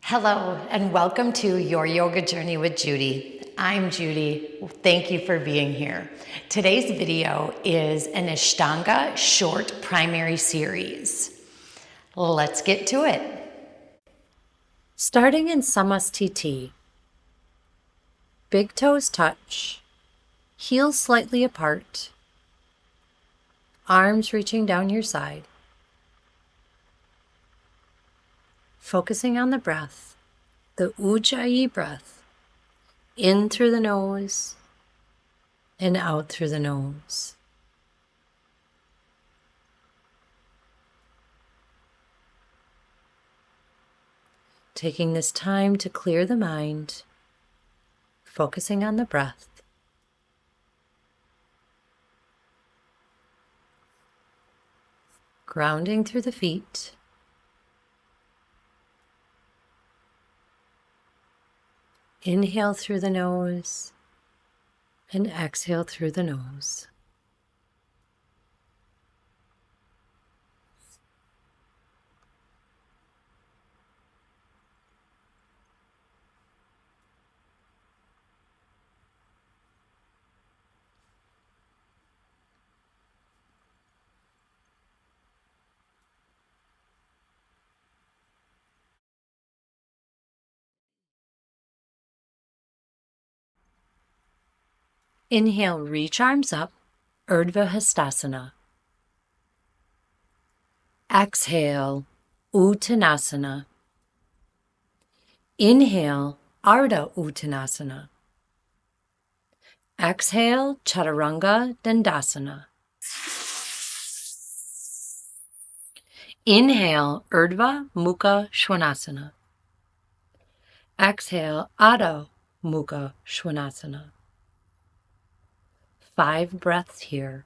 Hello, and welcome to Your Yoga Journey with Judy. I'm Judy. Thank you for being here. Today's video is an Ashtanga Short Primary Series. Let's get to it. Starting in Samastiti, big toes touch, heels slightly apart, arms reaching down your side. Focusing on the breath, the Ujjayi breath, in through the nose and out through the nose. Taking this time to clear the mind, focusing on the breath. Grounding through the feet. Inhale through the nose and exhale through the nose. Inhale, reach arms up, Urdhva Hastasana. Exhale, Uttanasana. Inhale, Ardha Uttanasana. Exhale, Chaturanga Dandasana. Inhale, Urdhva Mukha Svanasana. Exhale, Adho Mukha Svanasana. 5 breaths here.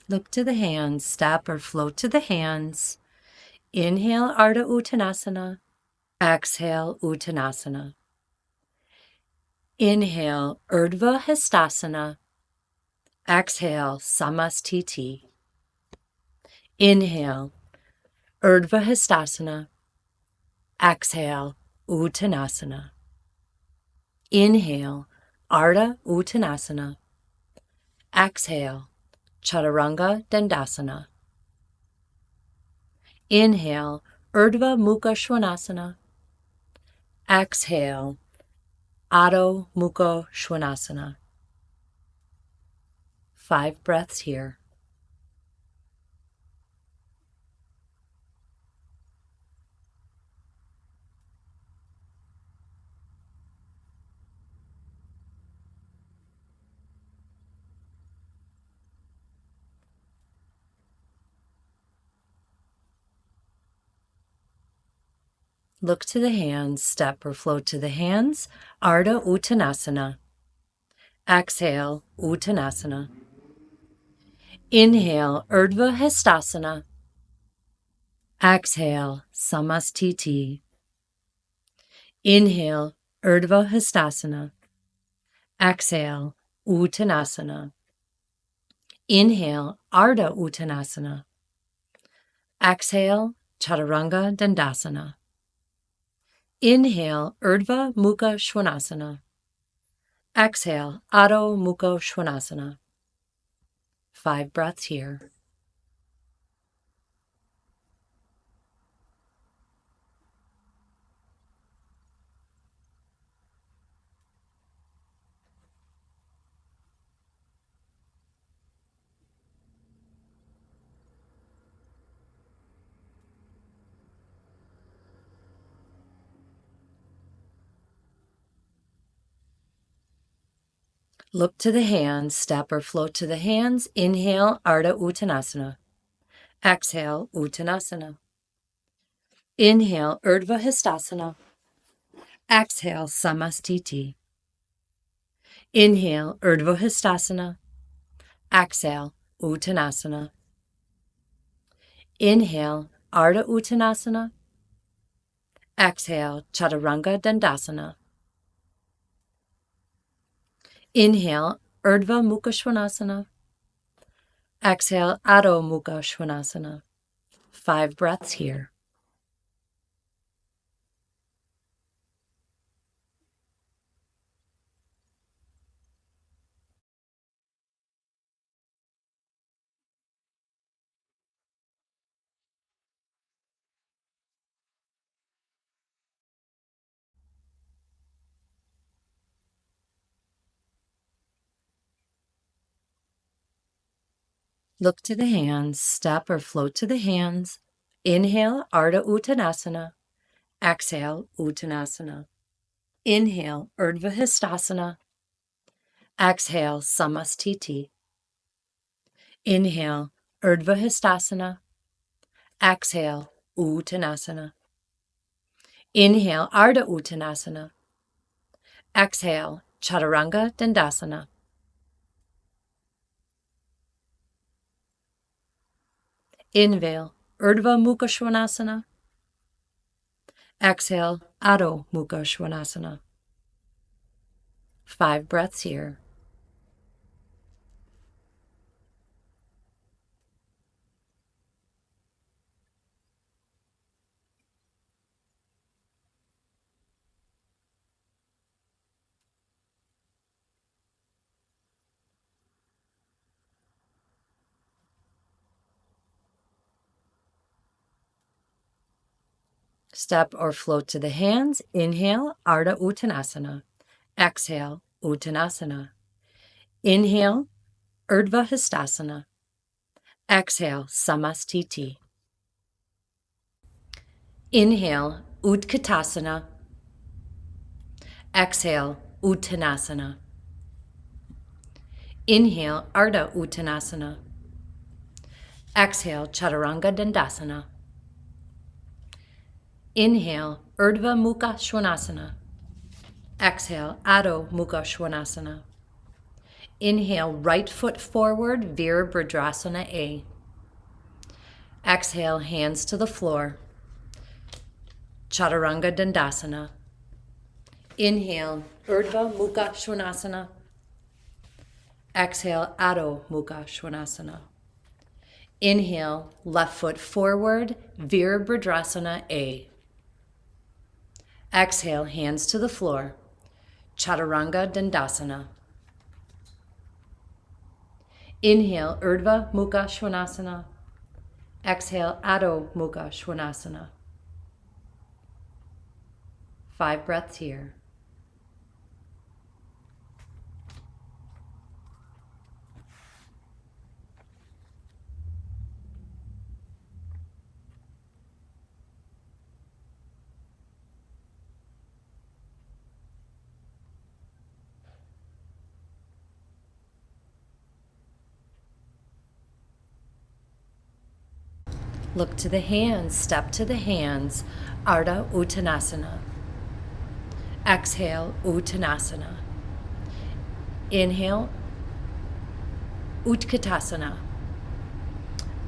Look to the hands, step or float to the hands. Inhale, Ardha Uttanasana. Exhale, Uttanasana. Inhale, Urdhva Hastasana. Exhale, Samastiti. Inhale, Urdhva Hastasana. Exhale, Uttanasana. Inhale, Ardha Uttanasana. Exhale, Chaturanga Dandasana. Inhale, Urdhva Mukha Svanasana. Exhale, Adho Mukha Svanasana. 5 breaths here. Look to the hands, step or float to the hands, Ardha Uttanasana. Exhale, Uttanasana. Inhale, Urdhva Hastasana. Exhale, Samastiti. Inhale, Urdhva Hastasana. Exhale, Uttanasana. Inhale, Ardha Uttanasana. Exhale, Chaturanga Dandasana. Inhale, Urdhva Mukha Svanasana. Exhale, Adho Mukha Svanasana. 5 breaths here. Look to the hands, step or float to the hands. Inhale, Ardha Uttanasana. Exhale, Uttanasana. Inhale, Urdhva Hastasana. Exhale, Samastiti. Inhale, Urdhva Hastasana. Exhale, Uttanasana. Inhale, Ardha Uttanasana. Exhale, Chaturanga Dandasana. Inhale, Urdhva Mukha Svanasana. Exhale, Adho Mukha Svanasana. 5 breaths here. Look to the hands, step or float to the hands. Inhale, Ardha Uttanasana. Exhale, Uttanasana. Inhale, Urdhva Hastasana. Exhale, Samastiti. Inhale, Urdhva Hastasana. Exhale, Uttanasana. Inhale, Ardha Uttanasana. Exhale, Chaturanga Dandasana. Inhale, Urdhva Mukha Svanasana. Exhale, Adho Mukha Svanasana. 5 breaths here. Step or float to the hands. Inhale, Ardha Uttanasana. Exhale, Uttanasana. Inhale, Urdhva Hastasana. Exhale, Samastiti. Inhale, Utkatasana. Exhale, Uttanasana. Inhale, Ardha Uttanasana. Exhale, Chaturanga Dandasana. Inhale, Urdhva Mukha Svanasana. Exhale, Adho Mukha Svanasana. Inhale, right foot forward, Virabhadrasana A. Exhale, hands to the floor, Chaturanga Dandasana. Inhale, Urdhva Mukha Svanasana. Exhale, Adho Mukha Svanasana. Inhale, left foot forward, Virabhadrasana A. Exhale, hands to the floor, Chaturanga Dandasana. Inhale, Urdhva Mukha Svanasana. Exhale, Adho Mukha Svanasana. 5 breaths here. Look to the hands, step to the hands, Ardha Uttanasana. Exhale, Uttanasana. Inhale, Utkatasana.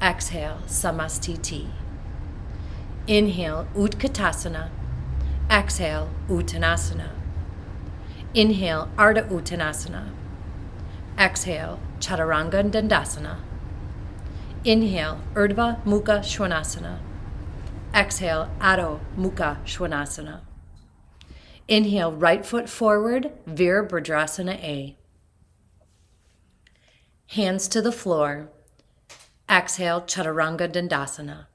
Exhale, Samastiti. Inhale, Utkatasana. Exhale, Uttanasana. Inhale, Ardha Uttanasana. Exhale, Chaturanga Dandasana. Inhale, Urdhva Mukha Svanasana. Exhale, Adho Mukha Svanasana. Inhale, right foot forward, Virabhadrasana A. Hands to the floor. Exhale, Chaturanga Dandasana.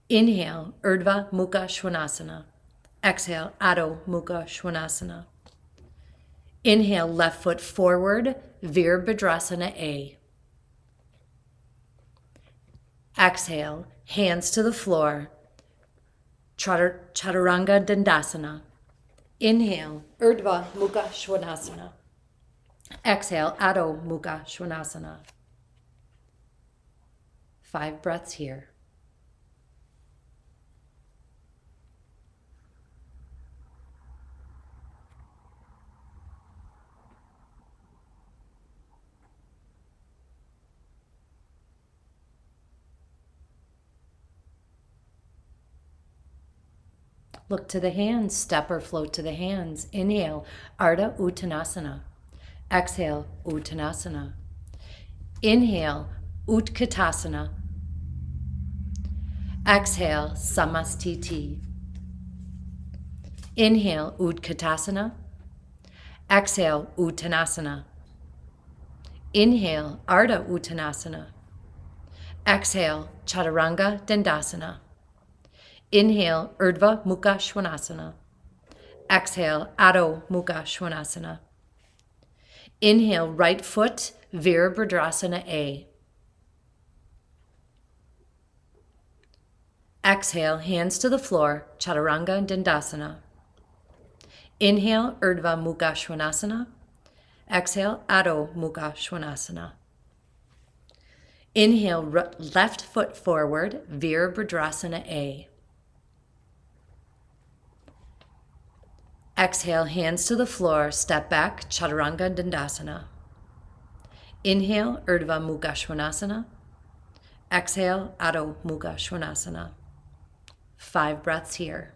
Inhale, Urdhva Mukha Svanasana. Exhale, Adho Mukha Svanasana. Inhale, left foot forward, Virabhadrasana A. Exhale, hands to the floor, Chaturanga Dandasana. Inhale, Urdhva Mukha Svanasana. Exhale, Adho Mukha Svanasana. 5 breaths here. Look to the hands, step or float to the hands. Inhale, Ardha Uttanasana. Exhale, Uttanasana. Inhale, Utkatasana. Exhale, Samastiti. Inhale, Utkatasana. Exhale, Uttanasana. Inhale, Ardha Uttanasana. Exhale, Chaturanga Dandasana. Inhale, Urdhva Mukha Svanasana. Exhale, Adho Mukha Svanasana. Inhale, right foot, Virabhadrasana A. Exhale, hands to the floor, Chaturanga Dandasana. Inhale, Urdhva Mukha Svanasana. Exhale, Adho Mukha Svanasana. Inhale, left foot forward, Virabhadrasana A. Exhale, hands to the floor, step back, Chaturanga Dandasana. Inhale, Urdhva Mukha Svanasana. Exhale, Adho Mukha Svanasana. 5 breaths here.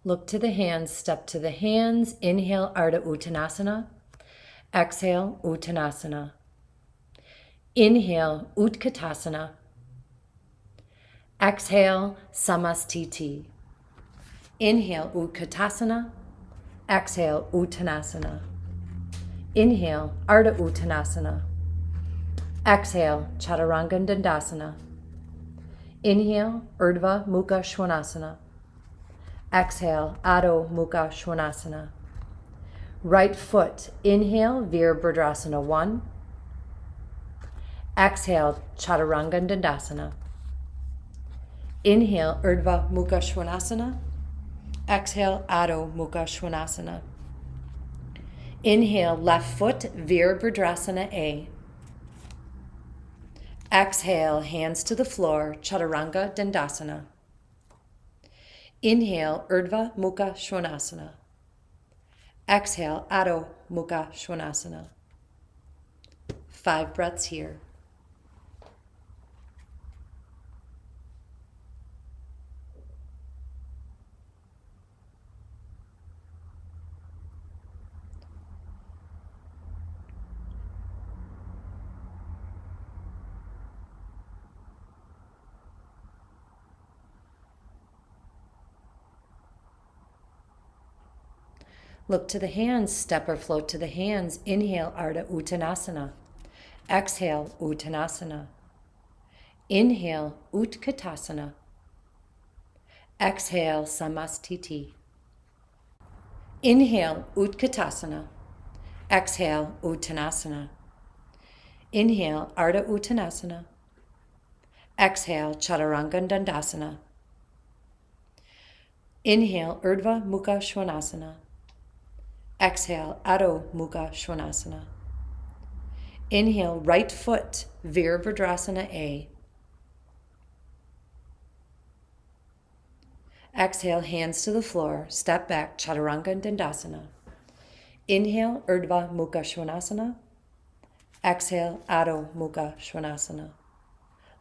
Look to the hands, step to the hands. Inhale, Ardha Uttanasana. Exhale, Uttanasana. Inhale, Utkatasana. Exhale, Samastiti. Inhale, Utkatasana. Exhale, Uttanasana. Inhale, Ardha Uttanasana. Exhale, Chaturanga Dandasana. Inhale, Urdhva Mukha Svanasana. Exhale, Adho Mukha Svanasana. Right foot, inhale, Virabhadrasana 1. Exhale, Chaturanga Dandasana. Inhale, Urdhva Mukha Svanasana. Exhale, Adho Mukha Svanasana. Inhale, left foot, Virabhadrasana A. Exhale, hands to the floor, Chaturanga Dandasana. Inhale, Urdhva Mukha Svanasana. Exhale, Adho Mukha Svanasana. 5 breaths here. Look to the hands, step or float to the hands. Inhale, Ardha Uttanasana. Exhale, Uttanasana. Inhale, Utkatasana. Exhale, Samastiti. Inhale, Utkatasana. Exhale, Uttanasana. Inhale, Ardha Uttanasana. Exhale, Chaturanga Dandasana. Inhale, Urdhva Mukha Svanasana. Exhale, Adho Mukha Svanasana. Inhale, right foot, Virabhadrasana A. Exhale, hands to the floor, step back, Chaturanga Dandasana. Inhale, Urdhva Mukha Svanasana. Exhale, Adho Mukha Svanasana.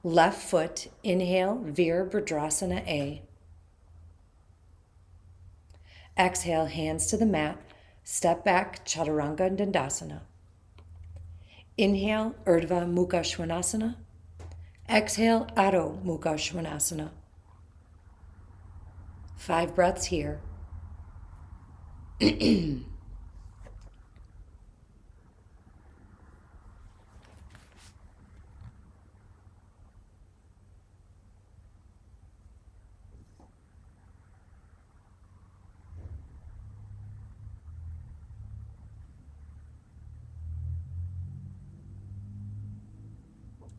Left foot, inhale, Virabhadrasana A. Exhale, hands to the mat, step back, Chaturanga Dandasana. Inhale, Urdhva Mukha Svanasana. Exhale, Adho Mukha Svanasana. 5 breaths here.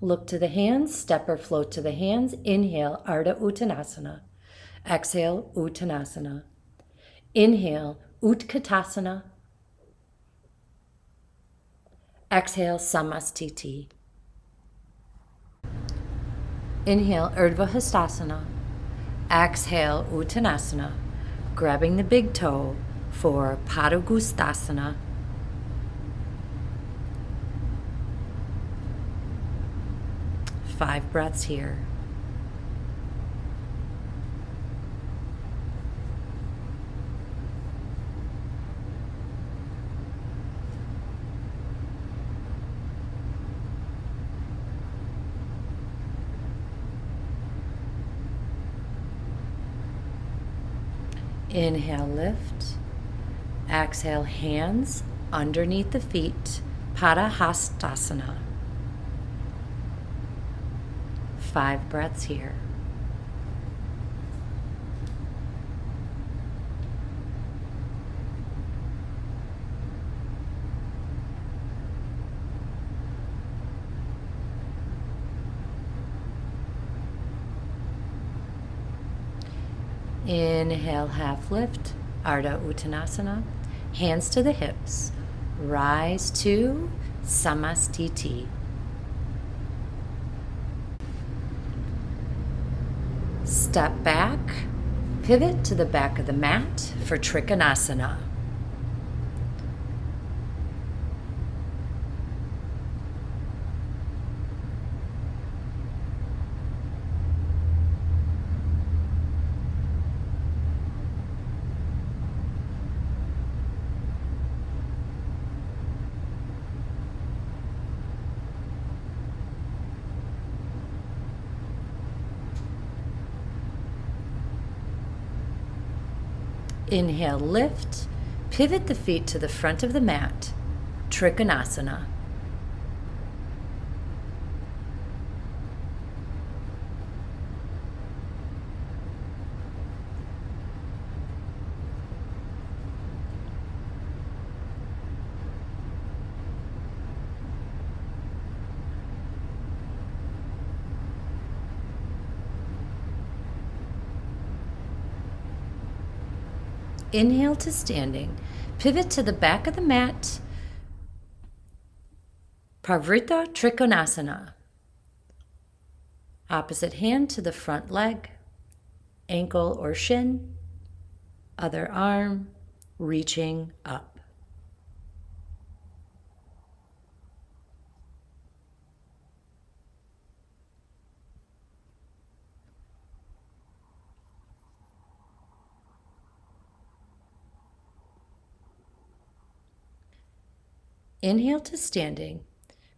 Look to the hands, step or float to the hands. Inhale, Ardha Uttanasana. Exhale, Uttanasana. Inhale, Utkatasana. Exhale, Samastiti. Inhale, Urdhva Hastasana. Exhale, Uttanasana, grabbing the big toe for Padangusthasana. Five breaths here. Inhale, lift. Exhale, hands underneath the feet, Padahastasana. 5 breaths here. Inhale, half lift, Ardha Uttanasana. Hands to the hips. Rise to Samastiti. Step back, pivot to the back of the mat for Trikonasana. Inhale, lift, pivot the feet to the front of the mat, Trikonasana. Inhale to standing. Pivot to the back of the mat. Parivrtta Trikonasana. Opposite hand to the front leg, ankle or shin, other arm reaching up. Inhale to standing.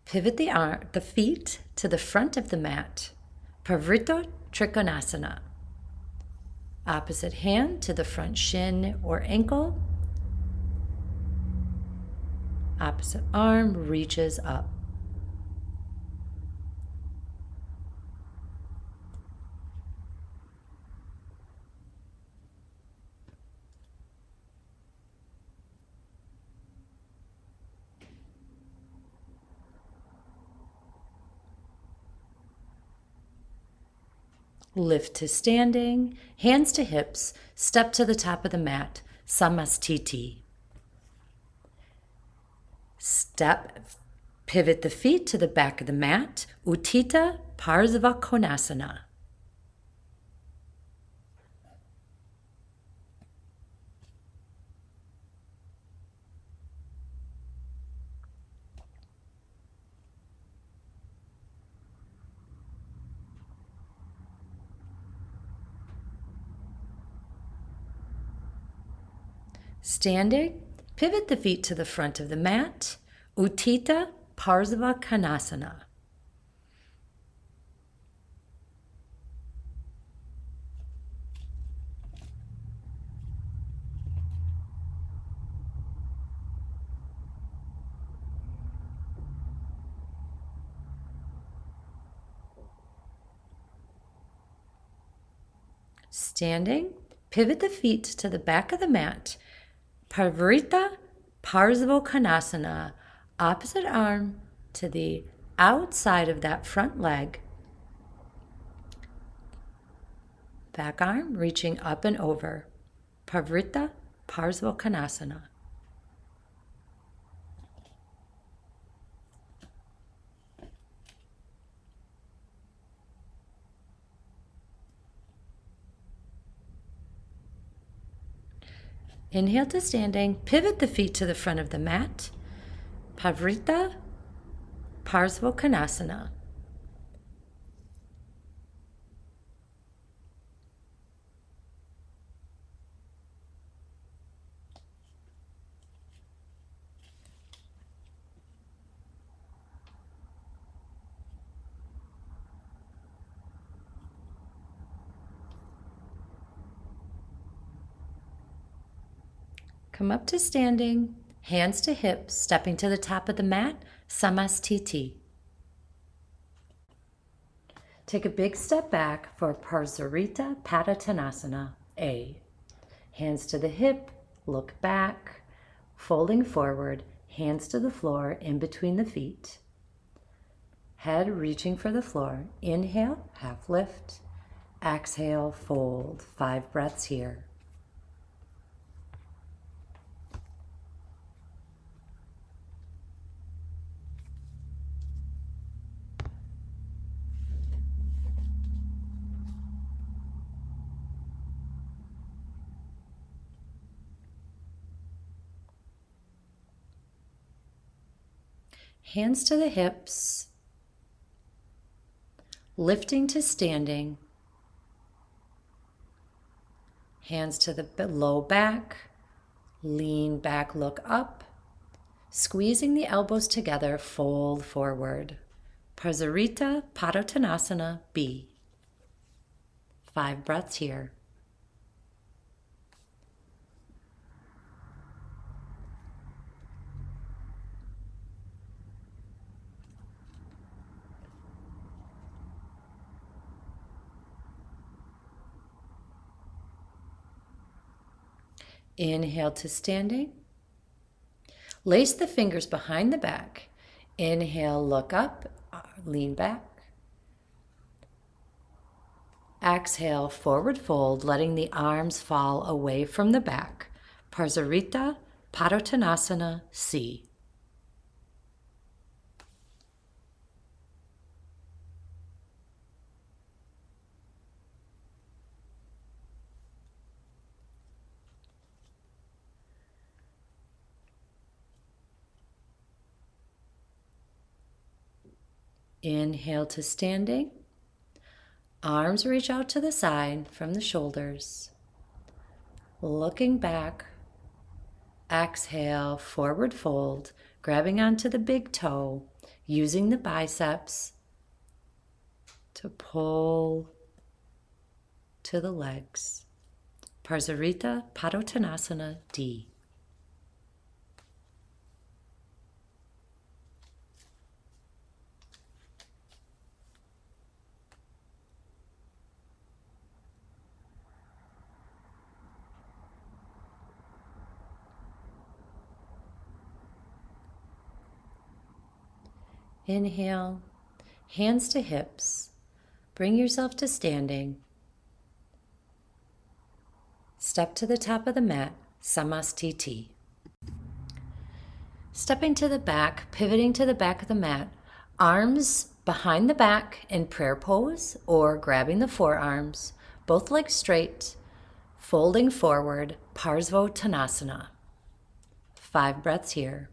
Pivot the feet to the front of the mat. Parivrtta Trikonasana. Opposite hand to the front shin or ankle. Opposite arm reaches up. Lift to standing, hands to hips, step to the top of the mat, Samastiti. Step, pivot the feet to the back of the mat, Utthita Parsvakonasana. Standing, pivot the feet to the front of the mat, Utthita Parsvakonasana. Standing, pivot the feet to the back of the mat, Parivrtta Parsvakonasana, opposite arm to the outside of that front leg. Back arm reaching up and over, Parivrtta Parsvakonasana. Inhale to standing. Pivot the feet to the front of the mat. Pavrita Parsvakonasana. Come up to standing, hands to hips, stepping to the top of the mat, Samastiti. Take a big step back for Parsvarita Padottanasana, A. Hands to the hip, look back, folding forward, hands to the floor in between the feet. Head reaching for the floor. Inhale, half lift. Exhale, fold. 5 breaths here. Hands to the hips, lifting to standing, hands to the low back, lean back, look up, squeezing the elbows together, fold forward. Parsvarita Padottanasana, B. 5 breaths here. Inhale to standing. Lace the fingers behind the back. Inhale, look up, lean back. Exhale, forward fold, letting the arms fall away from the back. Parsvarita Padottanasana, C. Inhale to standing. Arms reach out to the side from the shoulders. Looking back. Exhale, forward fold, grabbing onto the big toe, using the biceps to pull to the legs. Parsvarita Padottanasana, D. Inhale, hands to hips. Bring yourself to standing. Step to the top of the mat, Samastiti. Stepping to the back, pivoting to the back of the mat, arms behind the back in prayer pose or grabbing the forearms, both legs straight, folding forward, Parsvottanasana. 5 breaths here.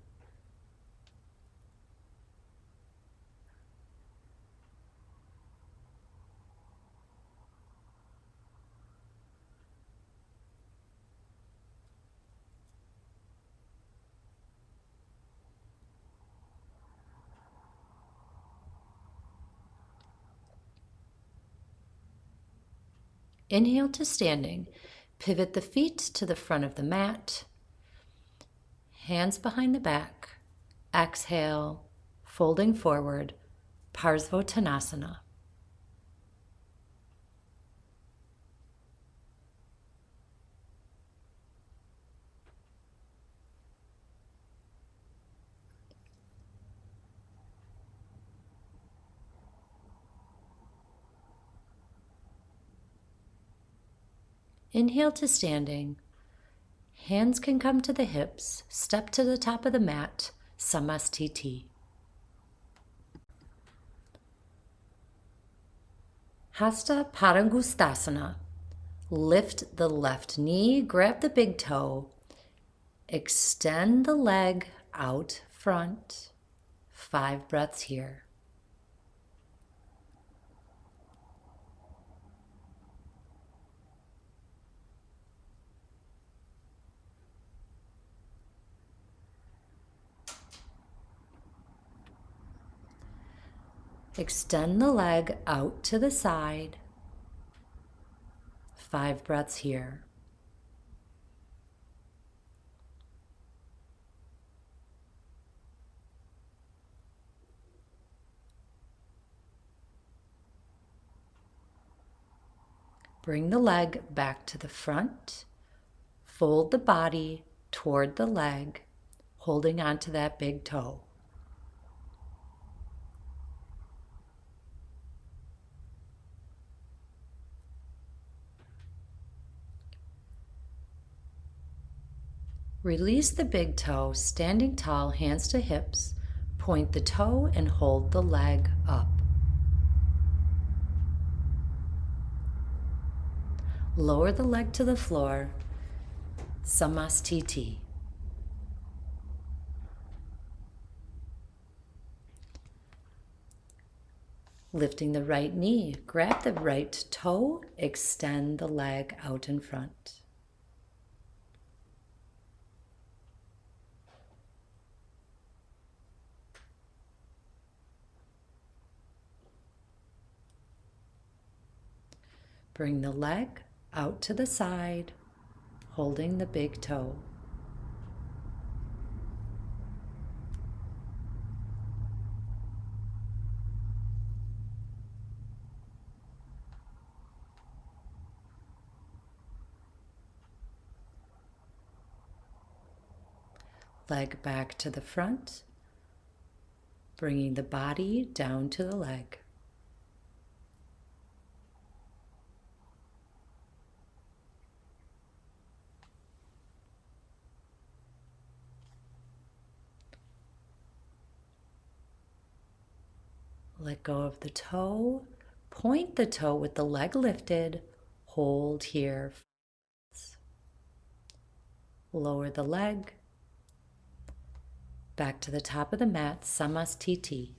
Inhale to standing. Pivot the feet to the front of the mat. Hands behind the back. Exhale, folding forward, Parsvottanasana. Inhale to standing. Hands can come to the hips. Step to the top of the mat, Samastiti. Hasta Padangustasana. Lift the left knee, grab the big toe, Extend the leg out front. 5 breaths here. Extend the leg out to the side. 5 breaths here. Bring the leg back to the front. Fold the body toward the leg, holding onto that big toe. Release the big toe, standing tall, hands to hips. Point the toe and hold the leg up. Lower the leg to the floor, Samastiti. Lifting the right knee, grab the right toe, extend the leg out in front. Bring the leg out to the side, holding the big toe. Leg back to the front, bringing the body down to the leg. Let go of the toe, point the toe with the leg lifted, hold here. Lower the leg, back to the top of the mat, Samastiti.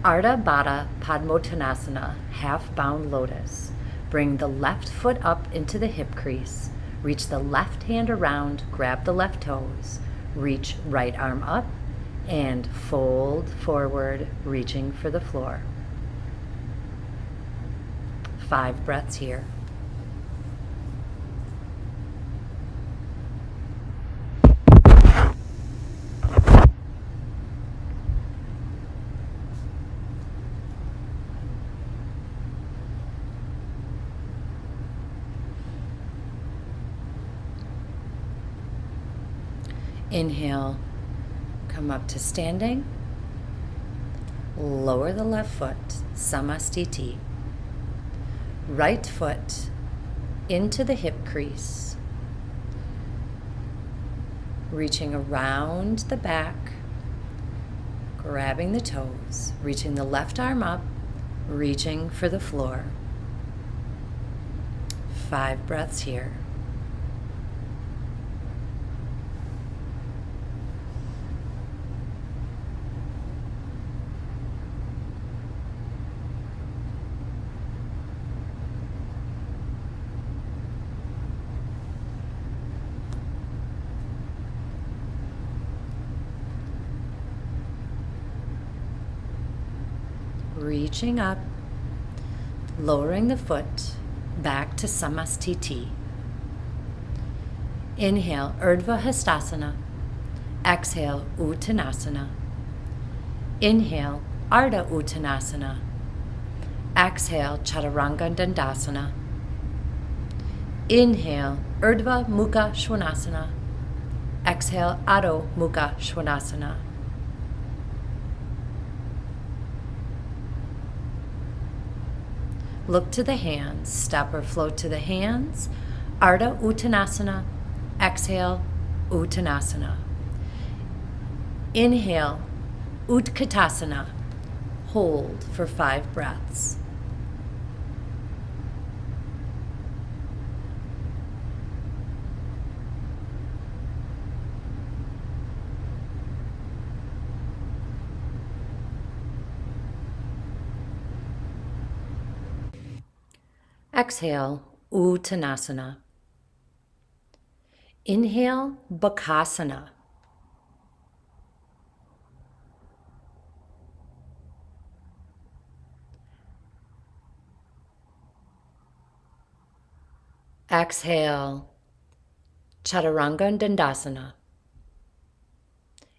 Ardha Baddha Padmottanasana, half bound lotus. Bring the left foot up into the hip crease. Reach the left hand around, grab the left toes. Reach right arm up and fold forward, reaching for the floor. 5 breaths here. Inhale, come up to standing. Lower the left foot, Samastiti. Right foot into the hip crease. Reaching around the back, grabbing the toes, reaching the left arm up, reaching for the floor. 5 breaths here. Reaching up, lowering the foot back to Samastiti. Inhale, Urdhva Hastasana. Exhale, Uttanasana. Inhale, Ardha Uttanasana. Exhale, Chaturanga Dandasana. Inhale, Urdhva Mukha Svanasana. Exhale, Adho Mukha Svanasana. Look to the hands, step or float to the hands. Ardha Uttanasana. Exhale, Uttanasana. Inhale, Utkatasana. Hold for 5 breaths. Exhale, Uttanasana. Inhale, Bakasana. Exhale, Chaturanga Dandasana.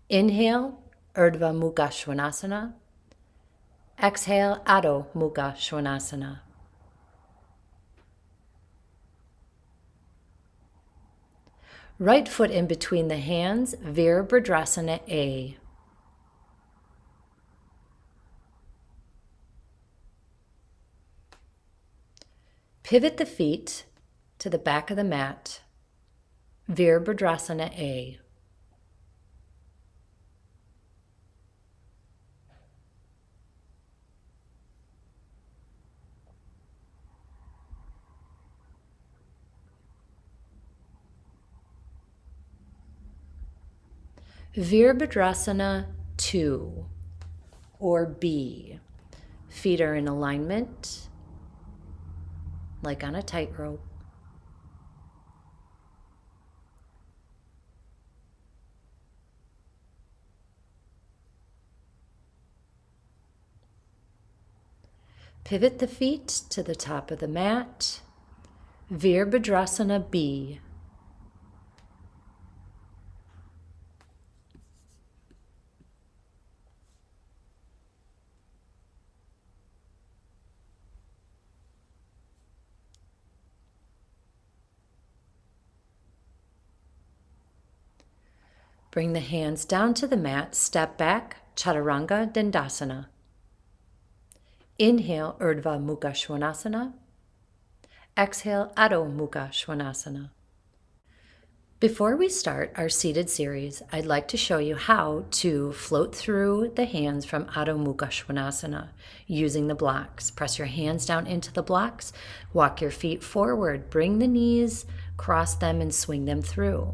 Inhale, Urdhva Mukha Svanasana. Exhale, Adho Mukha Svanasana. Right foot in between the hands, Virabhadrasana A. Pivot the feet to the back of the mat, Virabhadrasana A. Virabhadrasana 2 or B. Feet are in alignment, like on a tightrope. Pivot the feet to the top of the mat, Virabhadrasana B. Bring the hands down to the mat, step back, Chaturanga Dandasana. Inhale, Urdhva Mukha Svanasana. Exhale, Adho Mukha Svanasana. Before we start our seated series, I'd like to show you how to float through the hands from Adho Mukha Svanasana using the blocks. Press your hands down into the blocks, walk your feet forward, bring the knees, cross them, and swing them through.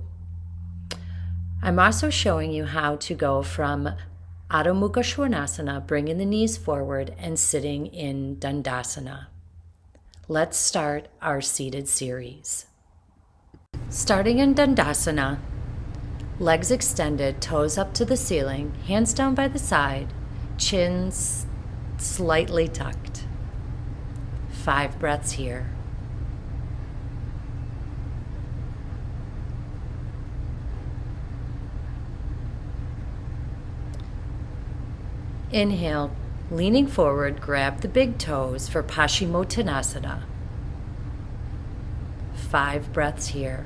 I'm also showing you how to go from Adho Mukha Svanasana, bringing the knees forward, and sitting in Dandasana. Let's start our seated series. Starting in Dandasana, legs extended, toes up to the ceiling, hands down by the side, chins slightly tucked. 5 breaths here. Inhale, leaning forward, grab the big toes for Paschimottanasana. 5 breaths here.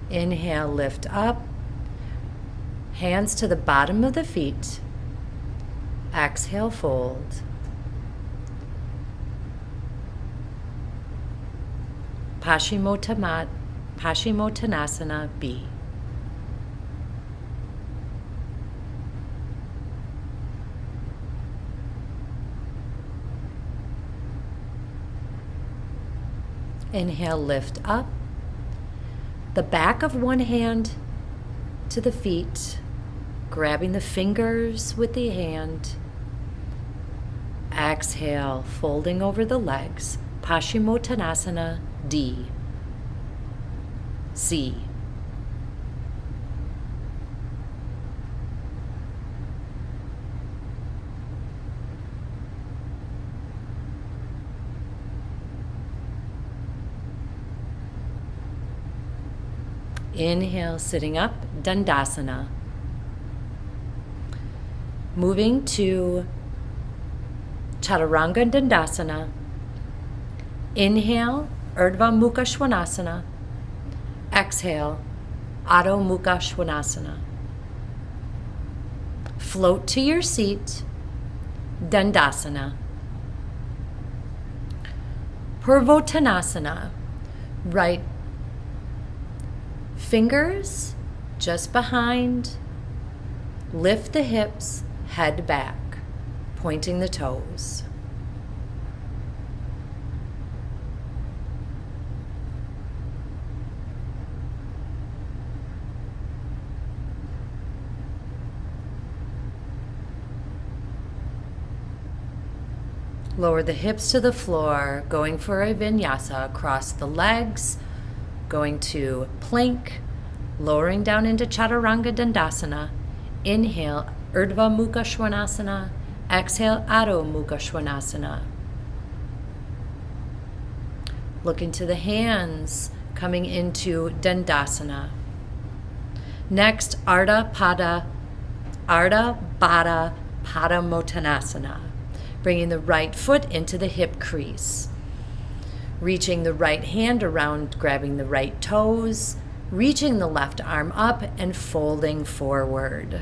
Inhale, lift up, hands to the bottom of the feet. Exhale, fold. Paschimottanasana B. Inhale, lift up. The back of one hand to the feet, grabbing the fingers with the hand. Exhale, folding over the legs, Paschimottanasana D. C. Inhale, sitting up, Dandasana. Moving to Chaturanga Dandasana. Inhale, Urdhva Mukha Svanasana. Exhale, Adho Mukha Svanasana. Float to your seat, Dandasana. Purvottanasana. Right fingers just behind. Lift the hips, head back, pointing the toes. Lower the hips to the floor, going for a vinyasa across the legs, going to plank, lowering down into Chaturanga Dandasana. Inhale, Urdhva Mukha Svanasana. Exhale, Adho Mukha Svanasana. Look into the hands, coming into Dandasana. Next, Ardha Baddha Padamottanasana. Bringing the right foot into the hip crease. Reaching the right hand around, grabbing the right toes. Reaching the left arm up and folding forward.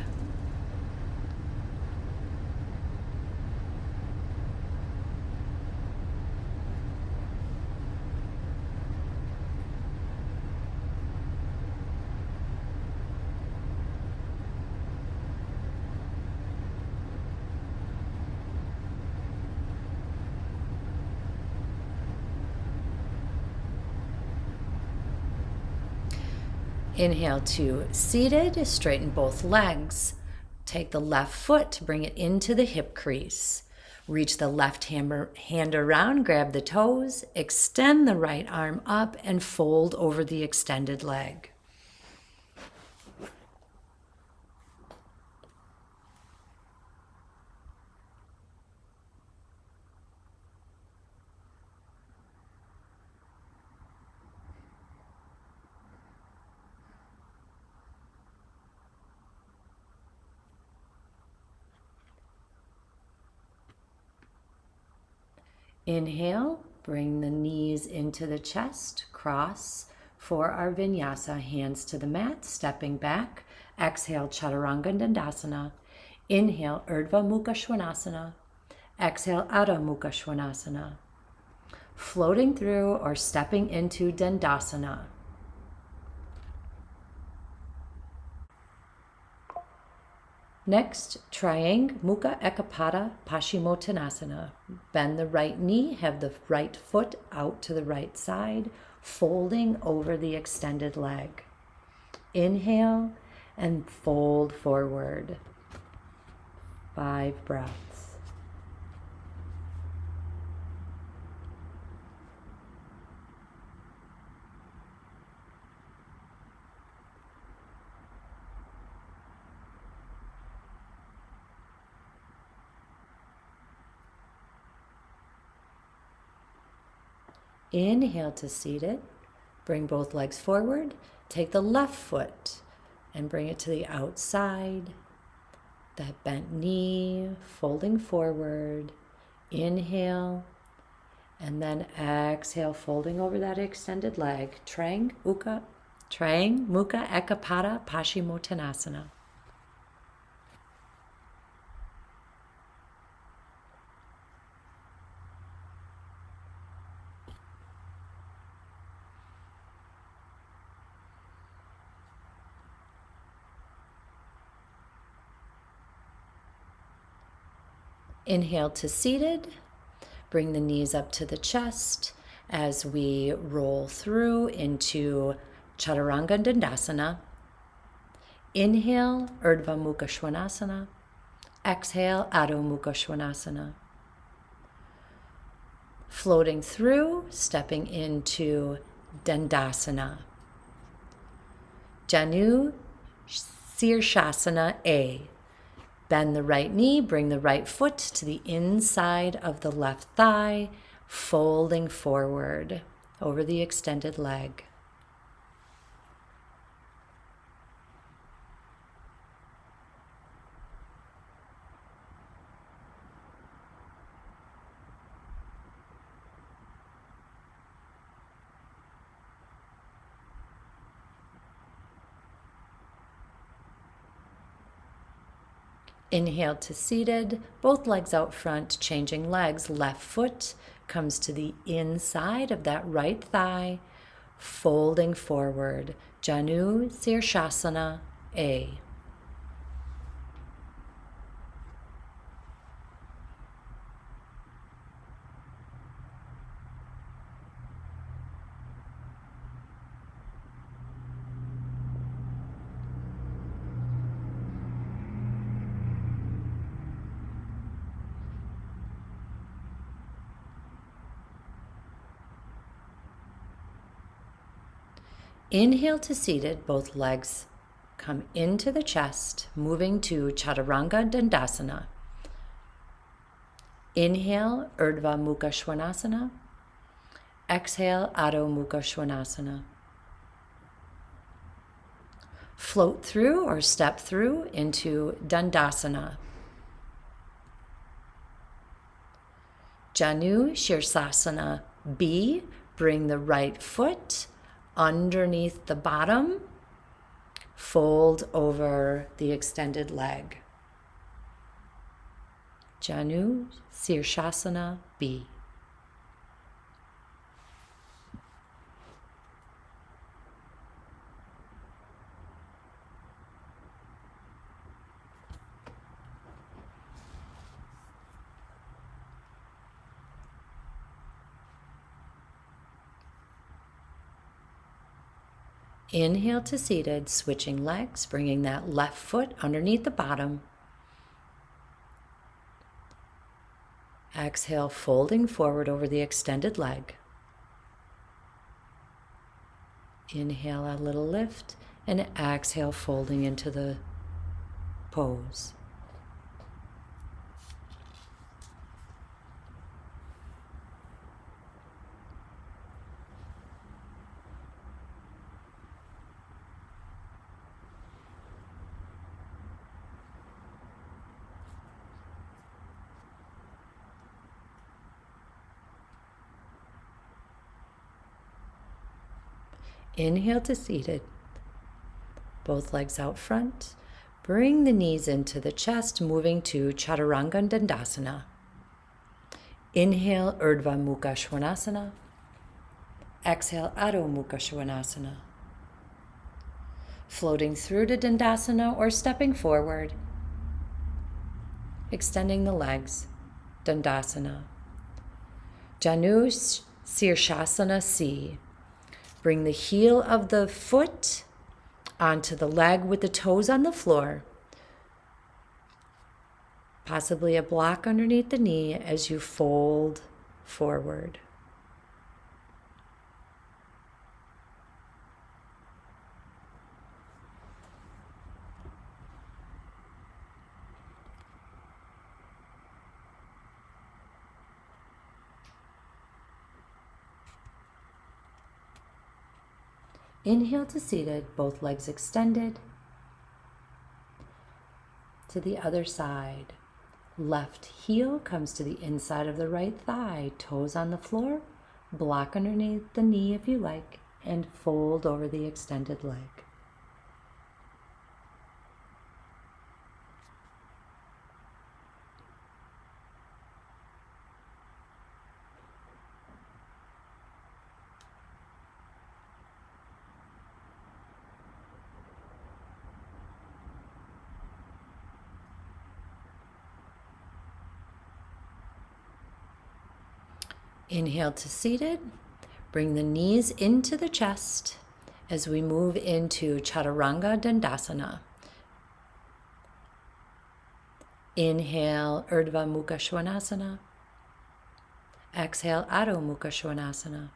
Inhale to seated, straighten both legs. Take the left foot, bring it into the hip crease. Reach the left hand around, grab the toes, extend the right arm up and fold over the extended leg. Inhale, bring the knees into the chest, cross for our vinyasa, hands to the mat, stepping back. Exhale, Chaturanga Dandasana. Inhale, Urdhva Mukha Svanasana. Exhale, Adho Mukha Svanasana. Floating through or stepping into Dandasana. Next, Triangle Mukha Ekapada Paschimottanasana. Bend the right knee, have the right foot out to the right side, folding over the extended leg. Inhale and fold forward. 5 breaths. Inhale to seated. Bring both legs forward. Take the left foot and bring it to the outside. That bent knee, folding forward. Inhale. And then exhale, folding over that extended leg. Triangle Mukha Ekapada Paschimottanasana. Inhale to seated. Bring the knees up to the chest as we roll through into Chaturanga Dandasana. Inhale, Urdhva Mukha Svanasana. Exhale, Adho Mukha Svanasana. Floating through, stepping into Dandasana. Janu Sirshasana A. Bend the right knee, bring the right foot to the inside of the left thigh, folding forward over the extended leg. Inhale to seated, both legs out front, changing legs. Left foot comes to the inside of that right thigh, folding forward. Janu Sirshasana A. Inhale to seated, both legs come into the chest, moving to Chaturanga Dandasana. Inhale, Urdhva Mukha Svanasana. Exhale, Adho Mukha Svanasana. Float through or step through into Dandasana. Janu Shirsasana B. Bring the right foot underneath the bottom. Fold over the extended leg. Janu Shirshasana B. Inhale to seated, switching legs, bringing that left foot underneath the bottom. Exhale, folding forward over the extended leg. Inhale, a little lift, and exhale, folding into the pose. Inhale to seated, both legs out front. Bring the knees into the chest, moving to Chaturanga Dandasana. Inhale, Urdhva Mukha Svanasana. Exhale, Adho Mukha Svanasana. Floating through to Dandasana or stepping forward. Extending the legs, Dandasana. Janu Shirshasana C. Bring the heel of the foot onto the leg with the toes on the floor. Possibly a block underneath the knee as you fold forward. Inhale to seated, both legs extended. To the other side. Left heel comes to the inside of the right thigh, toes on the floor, block underneath the knee if you like, and fold over the extended leg. Inhale to seated. Bring the knees into the chest as we move into Chaturanga Dandasana. Inhale, Urdhva Mukha Svanasana. Exhale, Adho Mukha Svanasana.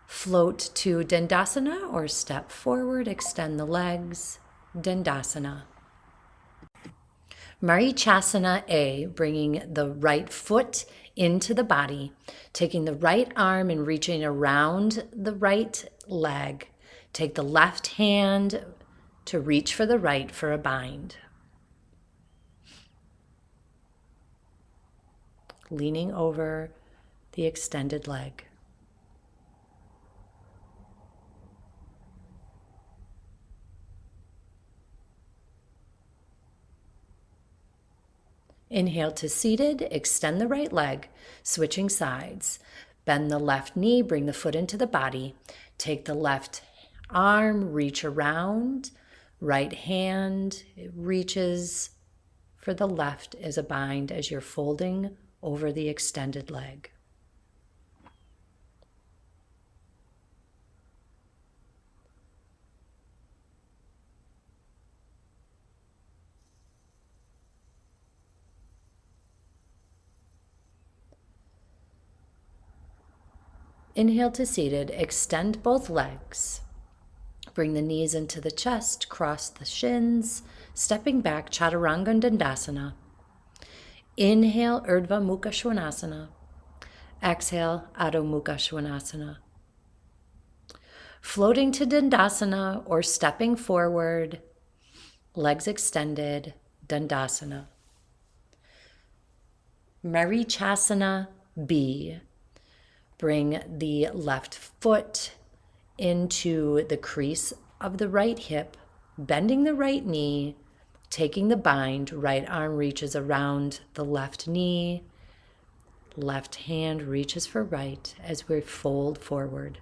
Float to Dandasana or step forward, extend the legs, Dandasana. Marichasana A, bringing the right foot into the body, taking the right arm and reaching around the right leg. Take the left hand to reach for the right for a bind. Leaning over the extended leg. Inhale to seated, extend the right leg, switching sides. Bend the left knee, bring the foot into the body. Take the left arm, reach around. Right hand reaches for the left as a bind as you're folding over the extended leg. Inhale to seated, extend both legs. Bring the knees into the chest, cross the shins, stepping back, Chaturanga Dandasana. Inhale, Urdhva Mukha Svanasana. Exhale, Adho Mukha Svanasana. Floating to Dandasana or stepping forward, legs extended, Dandasana. Marichasana B. Bring the left foot into the crease of the right hip, bending the right knee, taking the bind, right arm reaches around the left knee, left hand reaches for right as we fold forward.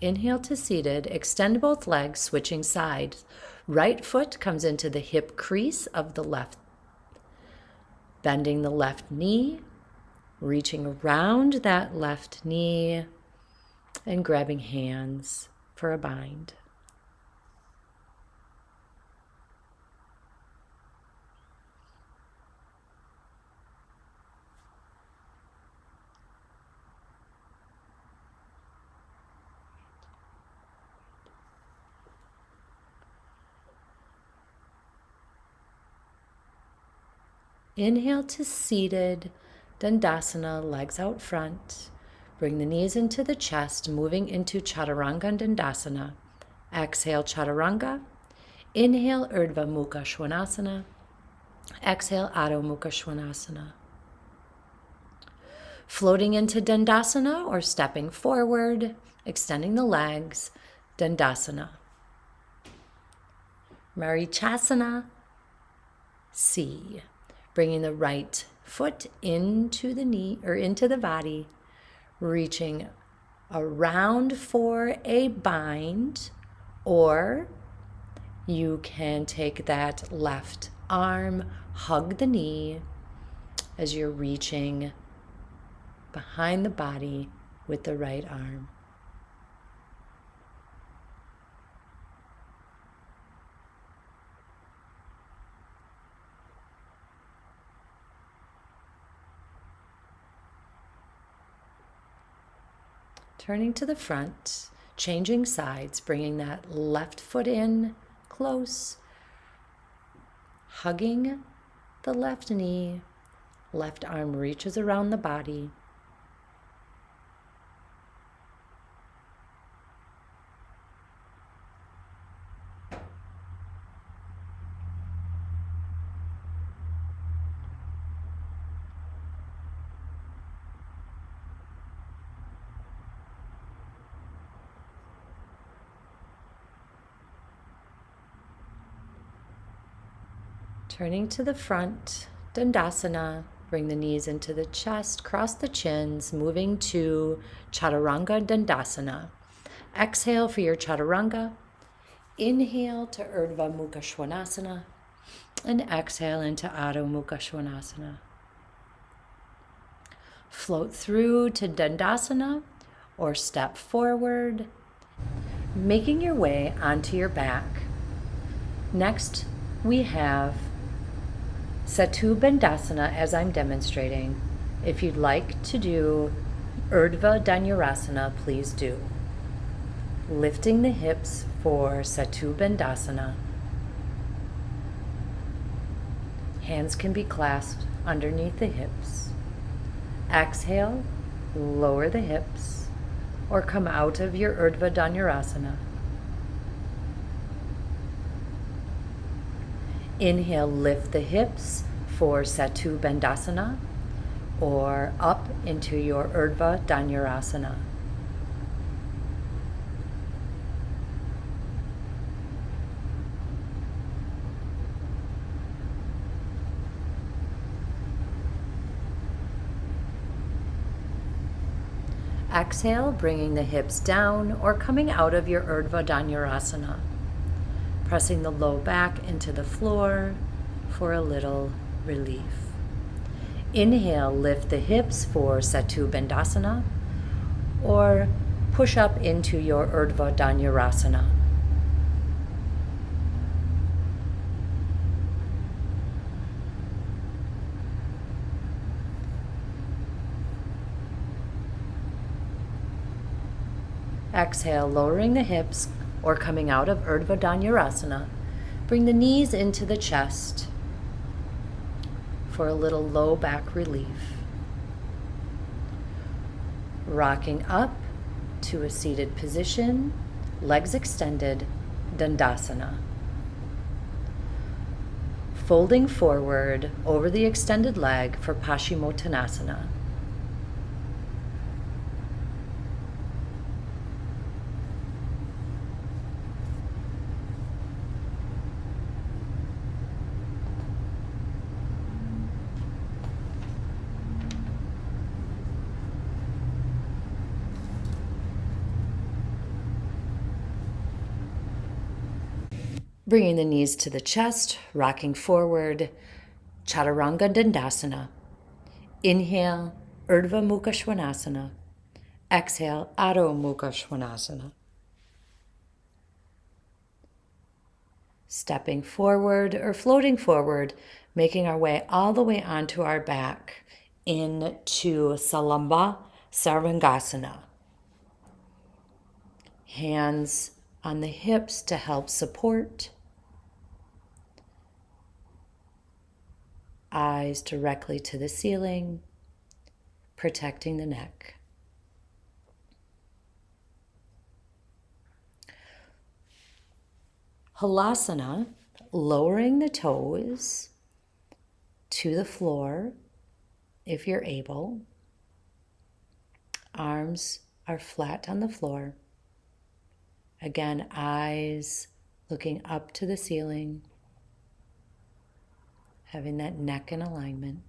Inhale to seated, extend both legs, switching sides. Right foot comes into the hip crease of the left. Bending the left knee, reaching around that left knee, and grabbing hands for a bind. Inhale to seated, Dandasana, legs out front. Bring the knees into the chest, moving into Chaturanga Dandasana. Exhale, Chaturanga. Inhale, Urdhva Mukha Svanasana. Exhale, Adho Mukha Svanasana. Floating into Dandasana or stepping forward, extending the legs, Dandasana. Marichasana C. Bringing the right foot into the knee or into the body, reaching around for a bind, or you can take that left arm, hug the knee as you're reaching behind the body with the right arm. Turning to the front, changing sides, bringing that left foot in close, hugging the left knee, left arm reaches around the body. Turning to the front, Dandasana, bring the knees into the chest, cross the chins, moving to Chaturanga Dandasana. Exhale for your Chaturanga. Inhale to Urdhva Mukha Svanasana, and exhale into Adho Mukha Svanasana. Float through to Dandasana or step forward, making your way onto your back. Next, we have Setu Bandhasana as I'm demonstrating. If you'd like to do Urdhva Dhanurasana, please do. Lifting the hips for Setu Bandhasana. Hands can be clasped underneath the hips. Exhale, lower the hips, or come out of your Urdhva Dhanurasana. Inhale, lift the hips for Setu Bandhasana or up into your Urdhva Dhanurasana. Exhale, bringing the hips down or coming out of your Urdhva Dhanurasana. Pressing the low back into the floor for a little relief. Inhale, lift the hips for Setu Bandhasana or push up into your Urdhva Dhanurasana. Exhale, lowering the hips or coming out of Urdhva Dhanurasana. Bring the knees into the chest for a little low back relief. Rocking up to a seated position, legs extended, Dandasana. Folding forward over the extended leg for Paschimottanasana. Bringing the knees to the chest, rocking forward, Chaturanga Dandasana. Inhale, Urdhva Mukha Svanasana. Exhale, Adho Mukha Svanasana. Stepping forward or floating forward, making our way all the way onto our back into Salamba Sarvangasana. Hands on the hips to help support. Eyes directly to the ceiling, protecting the neck. Halasana, lowering the toes to the floor if you're able. Arms are flat on the floor. Again, eyes looking up to the ceiling, having that neck in alignment.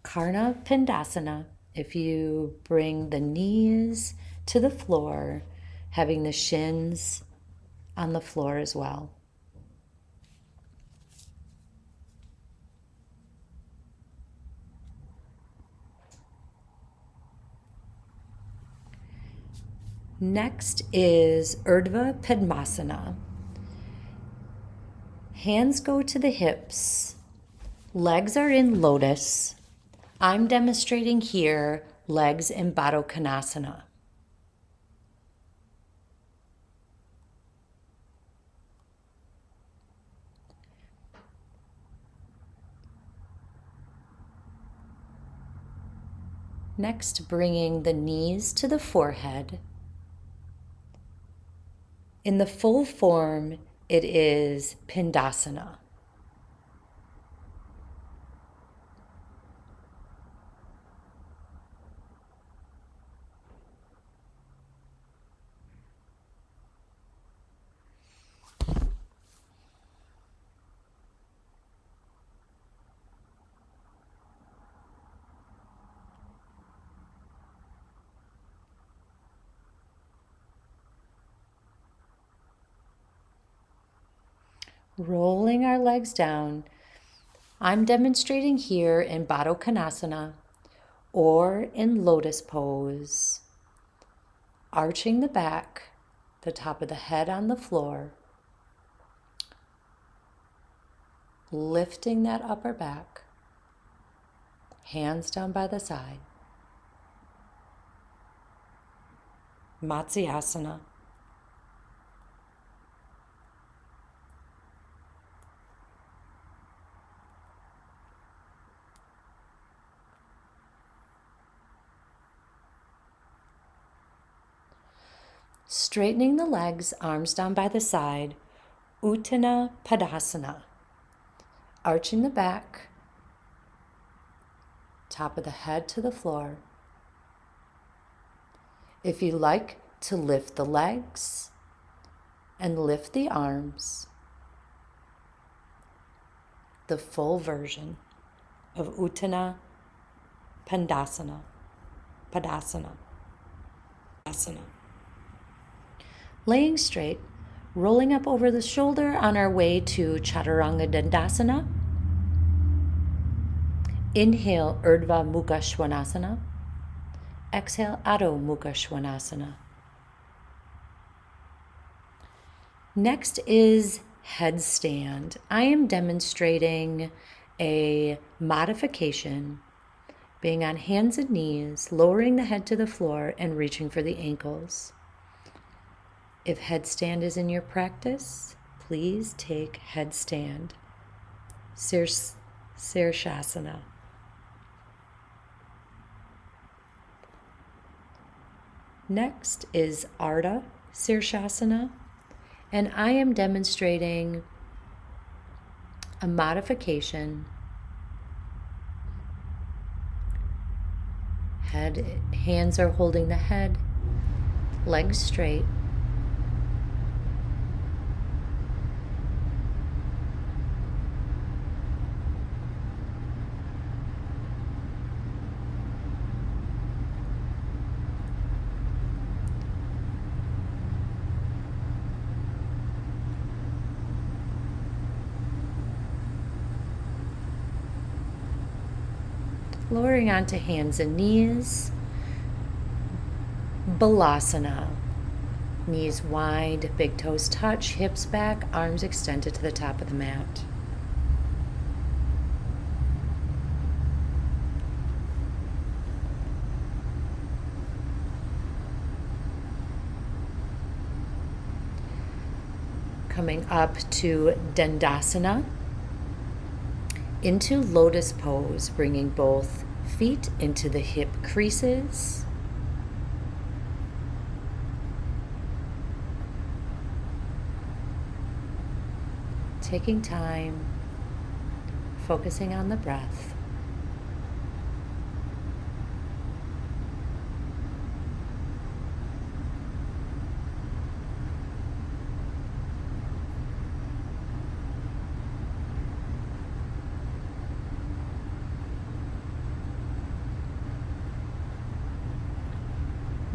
Karna Pindasana, if you bring the knees to the floor, having the shins on the floor as well. Next is Urdhva Padmasana. Hands go to the hips. Legs are in lotus. I'm demonstrating here legs in Baddha Konasana. Next, bringing the knees to the forehead. In the full form, it is Pindasana. Rolling our legs down. I'm demonstrating here in Baddha Konasana or in lotus pose. Arching the back, the top of the head on the floor. Lifting that upper back. Hands down by the side. Matsyasana. Straightening the legs, arms down by the side, Uttana Padasana. Arching the back, top of the head to the floor. If you like to lift the legs and lift the arms, the full version of Uttana Padasana. Laying straight, rolling up over the shoulder on our way to Chaturanga Dandasana. Inhale, Urdhva Mukha Svanasana. Exhale, Adho Mukha Svanasana. Next is headstand. I am demonstrating a modification, being on hands and knees, lowering the head to the floor and reaching for the ankles. If headstand is in your practice, please take headstand. Sirshasana. Next is Ardha Sirshasana, and I am demonstrating a modification. Hands are holding the head, legs straight. Lowering onto hands and knees. Balasana. Knees wide, big toes touch, hips back, arms extended to the top of the mat. Coming up to Dandasana. Into lotus pose, bringing both feet into the hip creases. Taking time, focusing on the breath.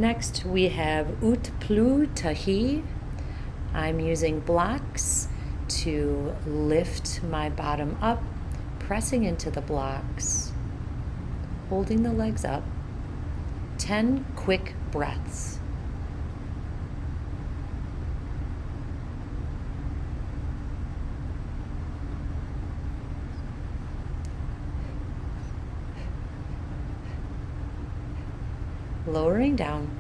Next, we have Utplu Tahi. I'm using blocks to lift my bottom up, pressing into the blocks, holding the legs up. 10 quick breaths. Lowering down.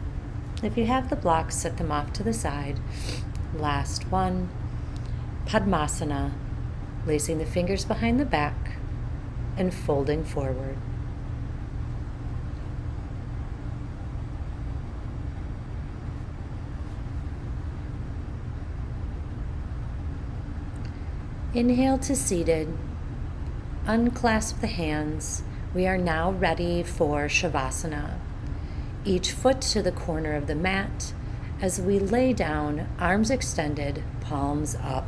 If you have the blocks, set them off to the side. Last one. Padmasana, placing the fingers behind the back and folding forward. Inhale to seated. Unclasp the hands. We are now ready for Shavasana. Each foot to the corner of the mat as we lay down, arms extended, palms up.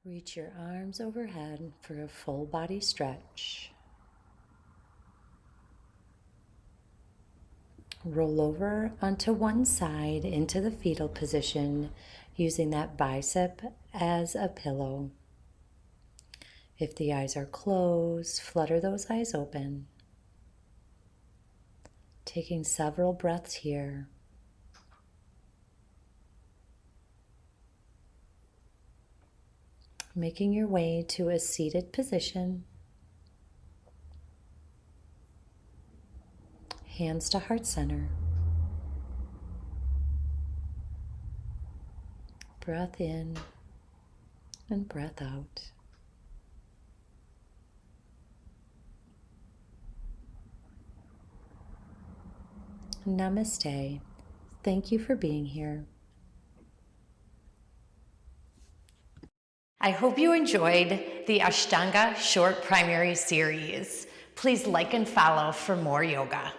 Reach your arms overhead for a full body stretch. Roll over onto one side into the fetal position, using that bicep as a pillow. If the eyes are closed, flutter those eyes open. Taking several breaths here. Making your way to a seated position. Hands to heart center. Breath in and breath out. Namaste. Thank you for being here. I hope you enjoyed the Ashtanga Short Primary Series. Please like and follow for more yoga.